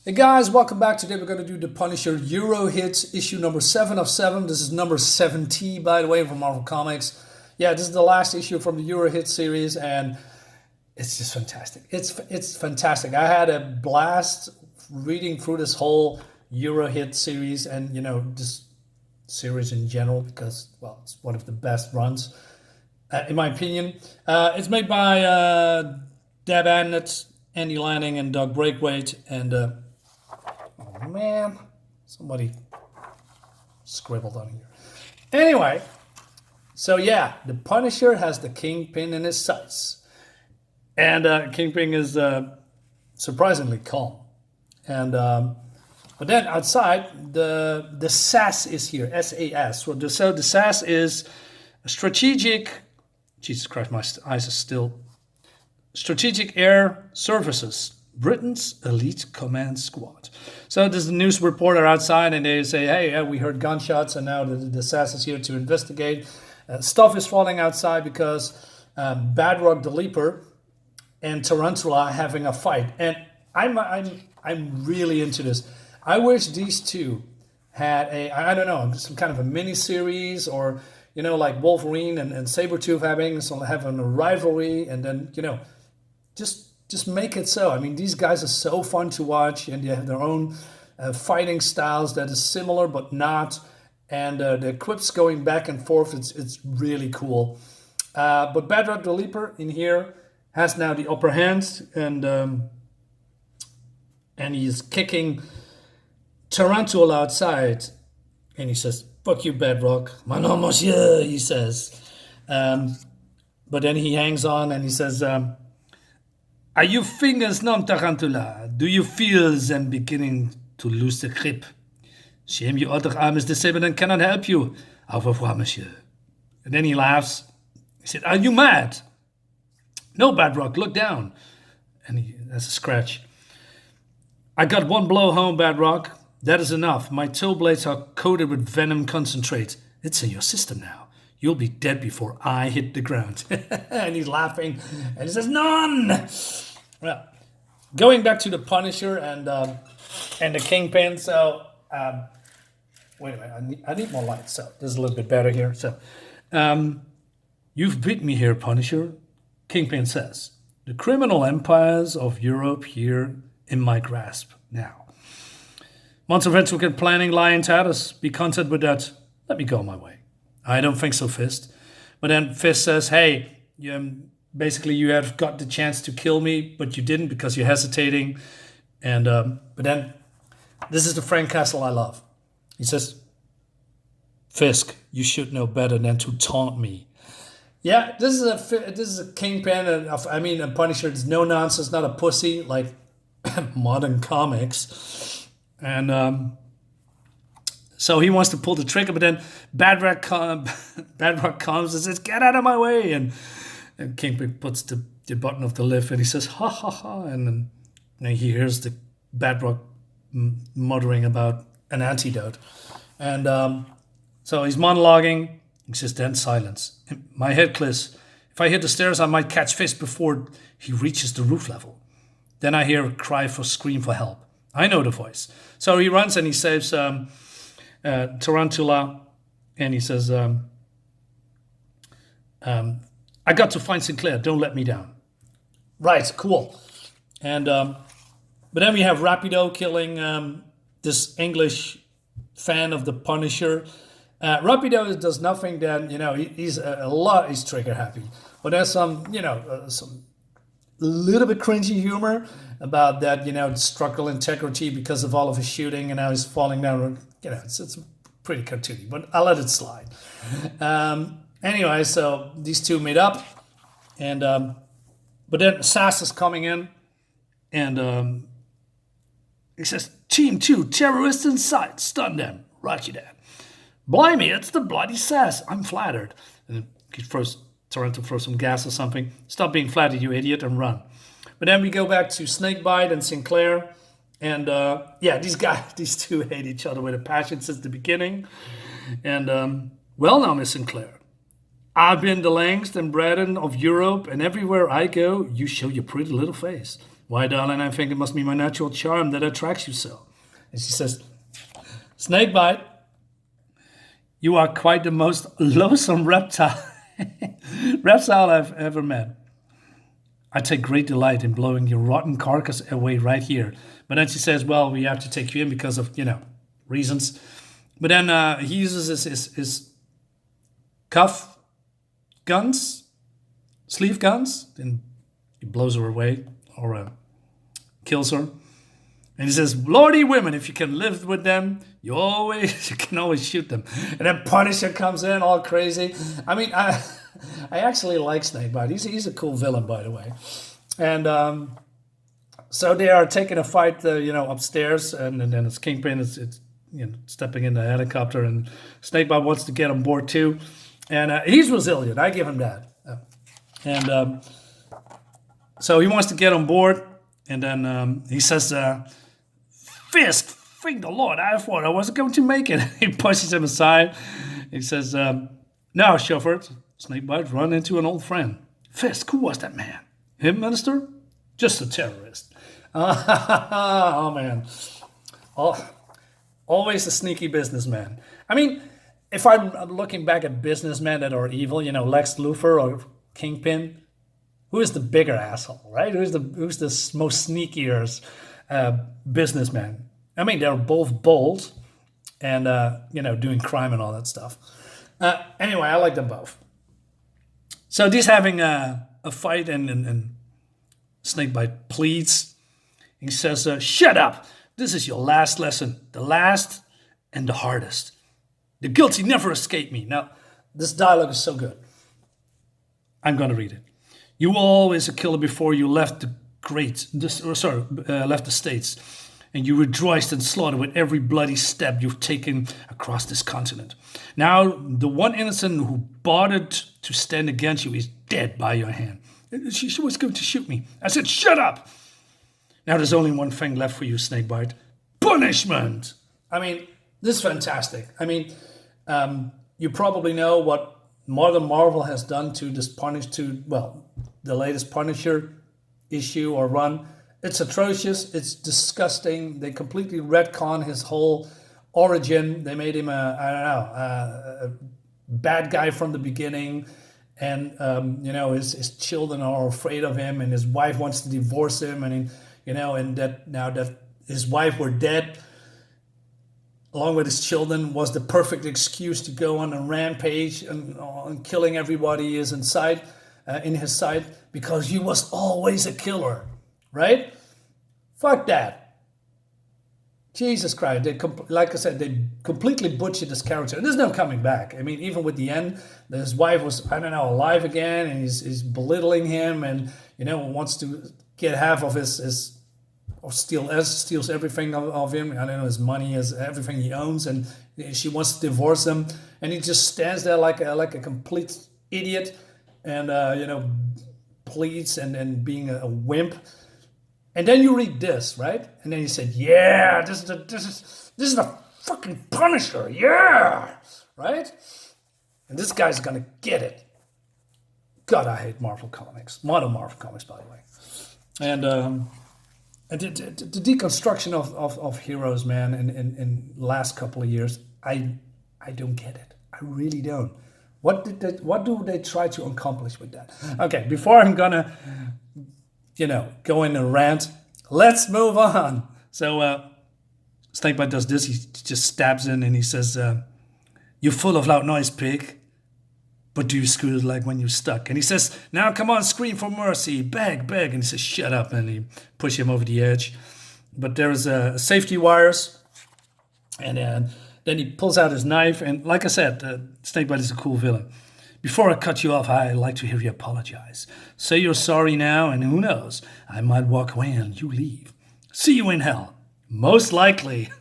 Hey guys, welcome back. Today we're going to do the Punisher Eurohit issue number 7 of 7. This is number 70, by the way, from Marvel Comics. Yeah, this is the last issue from the Eurohit series, and it's just fantastic. It's fantastic. I had a blast reading through this whole Eurohit series and, this series in general because, well, it's one of the best runs, in my opinion. It's made by Abnett, Andy Lanning, and Doug Braithwaite, and oh man, somebody scribbled on here. Anyway, so yeah, the Punisher has the Kingpin in his sights, and Kingpin is surprisingly calm. And but then outside, the SAS is here, SAS. So the SAS is a strategic. Jesus Christ, my eyes are still. Strategic Air Services, Britain's elite command squad. So there's a news reporter outside, and they say, "Hey, we heard gunshots, and now the SAS is here to investigate." Stuff is falling outside because Batroc the Leaper and Tarantula are having a fight, and I'm really into this. I wish these two had I don't know, some kind of a mini series, or like Wolverine and Sabretooth having a rivalry, and then just make it so. I mean, these guys are so fun to watch, and they have their own fighting styles that is similar but not, and the quips going back and forth. It's really cool. But Batroc the Leaper in here has now the upper hand, and he's kicking Tarantula outside, and he says, "Fuck you, Batroc, my nom monsieur," he says. But then he hangs on and he says, "Are your fingers numb, Tarantula? Do you feel them beginning to lose the grip? Shame your other arm is disabled and cannot help you. Au revoir, monsieur." And then he laughs. He said, "Are you mad?" "No, Batroc, look down." And he has a scratch. "I got one blow home, Batroc. That is enough. My toe blades are coated with venom concentrate. It's in your system now. You'll be dead before I hit the ground." And he's laughing, and he says, "None." Well, going back to the Punisher and the Kingpin. So wait a minute, I need more light. So this is a little bit better here. So "You've beat me here, Punisher," Kingpin says. "The criminal empires of Europe here in my grasp now. Months of intricate planning lie in tatters. Be content with that. Let me go my way." "I don't think so, Fist." But then Fist says, "Hey, basically you have got the chance to kill me, but you didn't because you're hesitating." And but then this is the Frank Castle I love. He says, "Fisk, you should know better than to taunt me." Yeah, this is a Kingpin. A Punisher. It's no nonsense, not a pussy like modern comics. And so he wants to pull the trigger, but then Batroc comes and says, "Get out of my way!" And Kingpin puts the button of the lift, and he says, "Ha ha ha!" And then he hears the Batroc muttering about an antidote, and so he's monologuing. He says, "Then silence. My head clears. If I hit the stairs, I might catch Fist before he reaches the roof level. Then I hear a cry for scream for help. I know the voice." So he runs and he saves Tarantula, and he says, "I got to find Sinclair. Don't let me down." Right, cool. And but then we have Rapido killing this English fan of the Punisher. Rapido does nothing. Then he's trigger happy, but there's some little bit cringy humor about that, structural integrity because of all of his shooting, and now he's falling down. It's pretty cartoony, but I'll let it slide. Anyway, so these two meet up, and but then SAS is coming in, and he says, "Team 2, terrorists in sight, stun them." "Roger that." "Blimey, it's the bloody SAS. I'm flattered." And he Tarantula throws some gas or something. "Stop being flattered, you idiot, and run." But then we go back to Snakebite and Sinclair. And these two hate each other with a passion since the beginning. And well now, Miss Sinclair, I've been the langest and bredden of Europe, and everywhere I go, you show your pretty little face. Why, darling, I think it must be my natural charm that attracts you so. And she says, Snakebite, you are quite the most loathsome reptile I've ever met. I take great delight in blowing your rotten carcass away right here. But then she says, well, we have to take you in because of, reasons. But then he uses his cuff guns, sleeve guns, and he blows her away or kills her. And he says, Lordy women, if you can live with them, you can always shoot them. And then Punisher comes in all crazy. I mean, I actually like Snakebite. He's a cool villain, by the way. And so they are taking a fight, upstairs, and then it's Kingpin. It's stepping in the helicopter, and Snakebite wants to get on board too. And he's resilient. I give him that. And so he wants to get on board, and then he says, Fisk, thank the Lord, I thought I wasn't going to make it. He pushes him aside. He says, now, chauffeur, Snakebite run into an old friend. Fisk, who was that man? Him, minister? Just a terrorist. Oh, man. Always a sneaky businessman. I mean, if I'm looking back at businessmen that are evil, Lex Luthor or Kingpin, who is the bigger asshole, right? Who's the most sneakier businessman? I mean, they're both bold and, doing crime and all that stuff. Anyway, I like them both. So he's having a fight, and Snakebite pleads. He says, shut up. This is your last lesson. The last and the hardest. The guilty never escape me. Now, this dialogue is so good. I'm going to read it. You were always a killer before you left left the States. And you rejoiced and slaughtered with every bloody step you've taken across this continent. Now, the one innocent who bothered to stand against you is dead by your hand. She was going to shoot me. I said, shut up! Now there's only one thing left for you, Snakebite. Punishment! I mean, this is fantastic. I mean, you probably know what Modern Marvel has done to this the latest Punisher issue or run. It's atrocious. It's disgusting. They completely retcon his whole origin. They made him a bad guy from the beginning. And, his children are afraid of him, and his wife wants to divorce him. And, and that now that his wife were dead, along with his children, was the perfect excuse to go on a rampage and killing everybody is inside, in his sight, because he was always a killer. Right? Fuck that. Jesus Christ. Like I said, they completely butchered this character. And there's no coming back. I mean, even with the end, his wife was, alive again, and he's belittling him and, wants to get half of steals everything of him. His money, everything he owns, and she wants to divorce him. And he just stands there like a complete idiot and, pleads and being a wimp. And then you read this, right? And then he said, yeah, this is the fucking Punisher, yeah, right? And this guy's gonna get it. God, I hate Marvel Comics. Modern Marvel Comics, by the way. And the deconstruction of heroes, man, in last couple of years, I don't get it. I really don't. What do they try to accomplish with that? Okay, before I'm gonna go in a rant, let's move on. So Snakebite does this. He just stabs in and he says, you're full of loud noise, pig. But do you squeal like when you're stuck? And he says, now come on, scream for mercy, beg. And he says, shut up. And he pushes him over the edge. But there's safety wires. And then he pulls out his knife. And like I said, Snakebite is a cool villain. Before I cut you off, I'd like to hear you apologize. Say you're sorry now, and who knows, I might walk away and you leave. See you in hell. Most likely.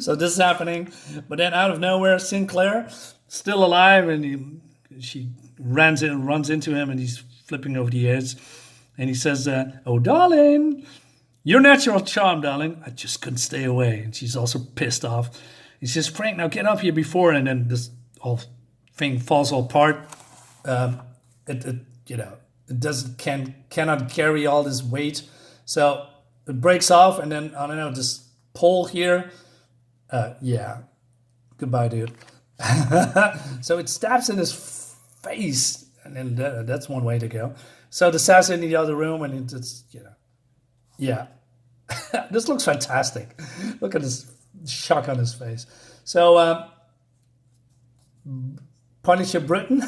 So this is happening. But then out of nowhere, Sinclair, still alive, and she runs into him, and he's flipping over the edge. And he says, oh, darling, your natural charm, darling. I just couldn't stay away. And she's also pissed off. He says, Frank, now get up here before, and then this all thing falls all apart. cannot carry all this weight. So it breaks off, and then, I don't know, this pole here. Yeah, goodbye, dude. So it stabs in his face, and then that's one way to go. So the assassin in the other room, and it's, yeah. This looks fantastic. Look at this shock on his face. So Punisher Britain,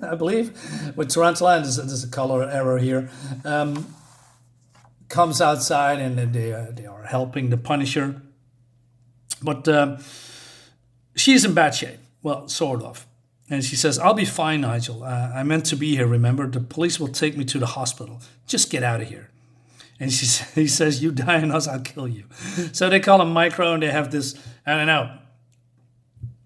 I believe, with Tarantula, and there's a color error here, comes outside, and they are helping the Punisher. But she's in bad shape. Well, sort of. And she says, "I'll be fine, Nigel. I meant to be here, remember? The police will take me to the hospital. Just get out of here." And he says, "You die on us, I'll kill you." So they call him Micro, and they have this, I don't know,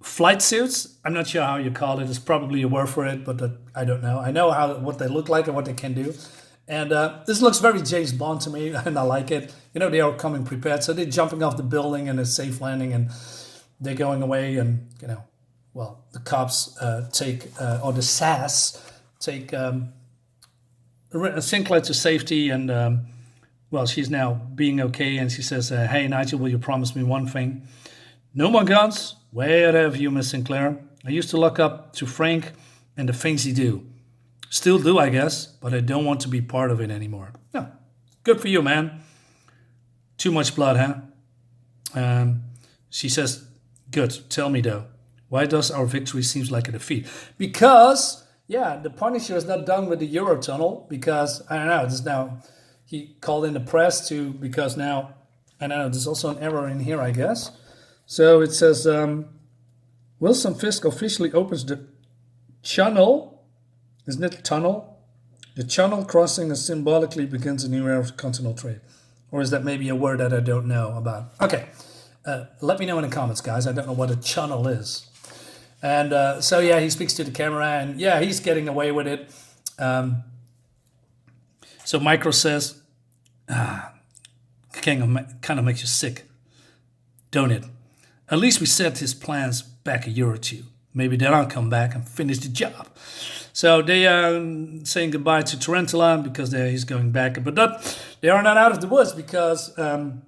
flight suits. I'm not sure how you call it. It's probably a word for it, but I don't know. I know what they look like and what they can do. And this looks very James Bond to me, and I like it. They are coming prepared. So they're jumping off the building and a safe landing, and they're going away. And, well, the cops or the SAS take Sinclair to safety. And, well, she's now being okay. And she says, "Hey, Nigel, will you promise me one thing? No more guns. Where have you, Miss Sinclair? I used to look up to Frank and the things he do. Still do, I guess, but I don't want to be part of it anymore." Yeah, good for you, man. Too much blood, huh? She says, "Good. Tell me, though, why does our victory seem like a defeat?" Because, the Punisher is not done with the Eurotunnel, because, I don't know, he called in the press because now, I don't know, there's also an error in here, I guess. So it says, Wilson Fisk officially opens the channel. Isn't it tunnel? The channel crossing symbolically begins a new era of continental trade. Or is that maybe a word that I don't know about? Okay, let me know in the comments, guys. I don't know what a channel is. And so, he speaks to the camera, and, he's getting away with it. So Micro says, kind of makes you sick, don't it? At least we set his plans back a year or two. Maybe then I'll come back and finish the job. So they are saying goodbye to Tarantula because he's going back. But they are not out of the woods because,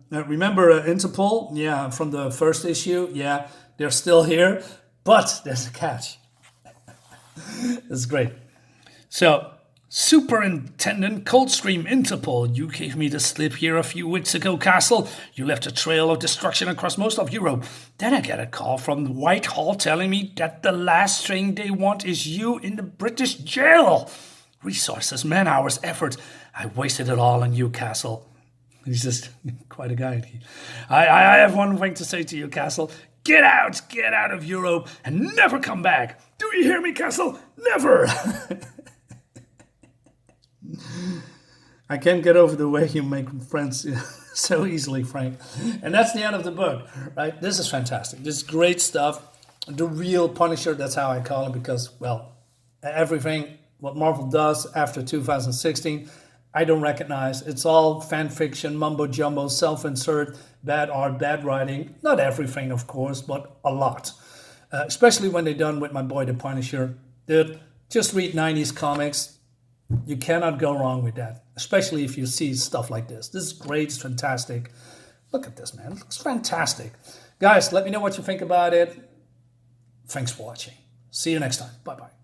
remember Interpol? From the first issue. They're still here. But there's a catch. It's great. So, Superintendent Coldstream Interpol, you gave me the slip here a few weeks ago, Castle. You left a trail of destruction across most of Europe. Then I get a call from Whitehall telling me that the last thing they want is you in the British jail. Resources, man-hours, effort. I wasted it all on you, Castle. He's just quite a guy. I have one thing to say to you, Castle. Get out of Europe and never come back. Do you hear me, Castle? Never. I can't get over the way you make friends so easily, Frank. And that's the end of the book, right? This is fantastic. This is great stuff. The real Punisher, that's how I call him, because, well, everything what Marvel does after 2016, I don't recognize. It's all fan fiction, mumbo jumbo, self-insert, bad art, bad writing. Not everything, of course, but a lot. Especially when they're done with my boy, the Punisher. Dude, just read 90s comics. You cannot go wrong with that, especially if you see stuff like this. This is great. It's fantastic. Look at this, man. It looks fantastic. Guys, let me know what you think about it. Thanks for watching. See you next time. Bye-bye.